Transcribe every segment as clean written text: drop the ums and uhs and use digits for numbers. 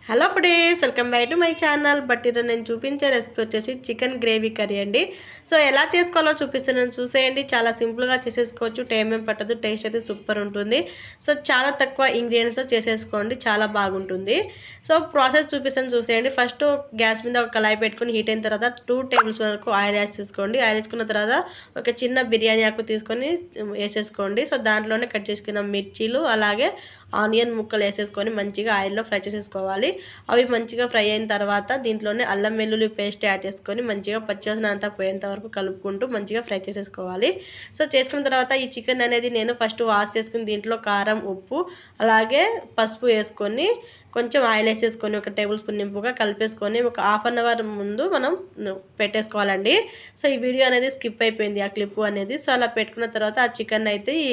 Hello foodies, welcome back to my channel. But ఈరోజు నేను చూపించే రెసిపీ వచ్చేసి చికెన్ గ్రేవీ కర్రీ అండి. సో ఎలా చేసుకోవాలో చూపిస్తున్నాను, చూసేయండి. చాలా సింపుల్గా చేసేసుకోవచ్చు, టైం ఏం పట్టదు, టేస్ట్ అయితే సూపర్ ఉంటుంది. సో చాలా తక్కువ ఇంగ్రీడియంట్స్తో చేసేసుకోండి, చాలా బాగుంటుంది. సో ప్రాసెస్ చూపిస్తాను, చూసేయండి. ఫస్ట్ గ్యాస్ మీద ఒక కళాయి పెట్టుకొని హీట్ అయిన తర్వాత 2 టేబుల్ స్పూన్ వరకు ఆయిల్ వేసేసుకోండి. ఆయిల్ వేసుకున్న తర్వాత ఒక చిన్న బిర్యానీ ఆకు తీసుకొని వేసేసుకోండి. సో దాంట్లోనే కట్ చేసుకున్న మిర్చీలు అలాగే ఆనియన్ ముక్కలు వేసేసుకొని మంచిగా ఆయిల్లో ఫ్రై చేసేసుకోవాలి. అవి మంచిగా ఫ్రై అయిన తర్వాత దీంట్లోనే అల్లం వెల్లుల్లి పేస్ట్ యాడ్ చేసుకొని మంచిగా పచ్చివాసన అంతా పోయేంత వరకు కలుపుకుంటూ మంచిగా ఫ్రై చేసేసుకోవాలి. సో చేసుకున్న తర్వాత ఈ చికెన్ అనేది నేను ఫస్ట్ వాష్ చేసుకుని దీంట్లో కారం, ఉప్పు అలాగే పసుపు వేసుకొని కొంచెం ఆయిల్ వేసేసుకొని ఒక టేబుల్ స్పూన్ నింపుగా కలిపేసుకొని ఒక హాఫ్ అన్ అవర్ ముందు మనం పెట్టేసుకోవాలండి. సో ఈ వీడియో అనేది స్కిప్ అయిపోయింది, ఆ క్లిప్ అనేది. సో అలా పెట్టుకున్న తర్వాత ఆ చికెన్ అయితే ఈ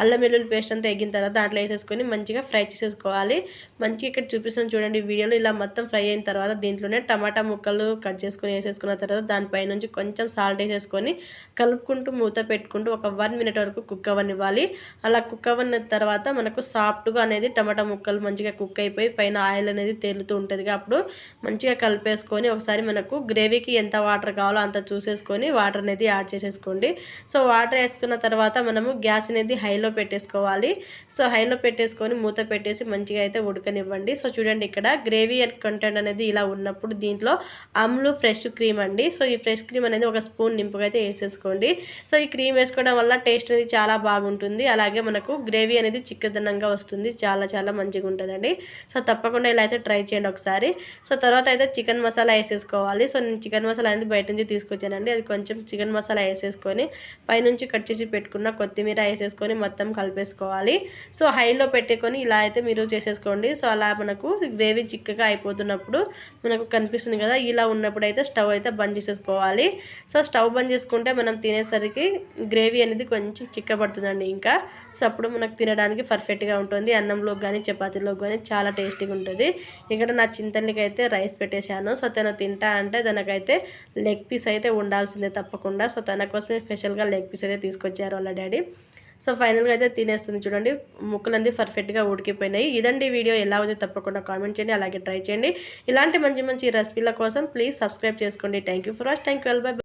అల్లం వెల్లుల్లి పేస్ట్ అంతా ఎగిన తర్వాత దాంట్లో వేసేసుకొని మంచిగా ఫ్రై చేసేసుకోవాలి. మంచిగా ఇక్కడ చూపిస్తాను చూడండి వీడియోలో. ఇలా మొత్తం ఫ్రై అయిన తర్వాత దీంట్లోనే టమాటా ముక్కలు కట్ చేసుకొని వేసేసుకున్న తర్వాత దానిపై నుంచి కొంచెం సాల్ట్ వేసేసుకొని కలుపుకుంటూ మూత పెట్టుకుంటూ ఒక 1 మినిట్ వరకు కుక్ అవ్వనివ్వాలి. అలా కుక్ అవ్వని తర్వాత మనకు సాఫ్ట్గా అనేది టమాటా ముక్కలు మంచిగా కుక్ అయిపోయి పైన ఆయిల్ అనేది తేలుతూ ఉంటుంది. అప్పుడు మంచిగా కలిపేసుకొని ఒకసారి మనకు గ్రేవీకి ఎంత వాటర్ కావాలో అంత చూసేసుకొని వాటర్ అనేది యాడ్ చేసేసుకోండి. సో వాటర్ వేసుకున్న తర్వాత మనము గ్యాస్ అనేది హైలో పెట్టేసుకోవాలి. సో హైలో పెట్టేసుకొని మూత పెట్టేసి మంచిగా అయితే ఉడకనివ్వండి. సో చూడండి ఇక్కడ గ్రేవీ కంటెంట్ అనేది ఇలా ఉన్నప్పుడు దీంట్లో అమ్లు ఫ్రెష్ క్రీమ్ అండి. సో ఈ ఫ్రెష్ క్రీమ్ అనేది ఒక స్పూన్ నింపుగా అయితే వేసేసుకోండి. సో ఈ క్రీమ్ వేసుకోవడం వల్ల టేస్ట్ అనేది చాలా బాగుంటుంది. అలాగే మనకు గ్రేవీ అనేది చిక్కదనంగా వస్తుంది, చాలా చాలా మంచిగా ఉంటుందండి. సో తప్పకుండా ఇలా అయితే ట్రై చేయండి ఒకసారి. సో తర్వాత అయితే చికెన్ మసాలా వేసేసుకోవాలి. సో నేను చికెన్ మసాలా అనేది బయట నుంచి తీసుకొచ్చానండి. అది కొంచెం చికెన్ మసాలా వేసేసుకొని పైనుంచి కట్ చేసి పెట్టుకున్న కొత్తిమీర వేసేసుకొని మొత్తం కలిపేసుకోవాలి. సో హైలో పెట్టుకొని ఇలా అయితే మీరు చేసేసుకోండి. సో అలా మనకు గ్రేవీ చిక్కగా అయిపోతున్నప్పుడు మనకు కనిపిస్తుంది కదా, ఇలా ఉన్నప్పుడు అయితే స్టవ్ అయితే బంద్ చేసేసుకోవాలి. సో స్టవ్ బంద్ చేసుకుంటే మనం తినేసరికి గ్రేవీ అనేది కొంచెం చిక్కబడుతుందండి ఇంకా. సో అప్పుడు మనకు తినడానికి పర్ఫెక్ట్గా ఉంటుంది. అన్నంలో కానీ చపాతీలో కానీ చాలా టేస్టీగా ఉంటుంది. ఇక్కడ నా చింతలకి అయితే రైస్ పెట్టేశాను. సో తను తింటా అంటే తనకైతే లెగ్ పీస్ అయితే ఉండాల్సిందే తప్పకుండా. సో తన కోసమే స్పెషల్గా లెగ్ పీస్ అయితే తీసుకొచ్చారు వాళ్ళ డాడీ. సో ఫైనల్గా అయితే తినేస్తుంది చూడండి, ముక్కలన్నీ పర్ఫెక్ట్గా ఉడికిపోయినాయి. ఇదండి వీడియో. ఎలా ఉంది తప్పకుండా కామెంట్ చేయండి, అలాగే ట్రై చేయండి. ఇలాంటి మంచి మంచి రెసిపీల కోసం ప్లీజ్ సబ్స్క్రైబ్ చేసుకోండి. Thank you for watch. Thank you. By.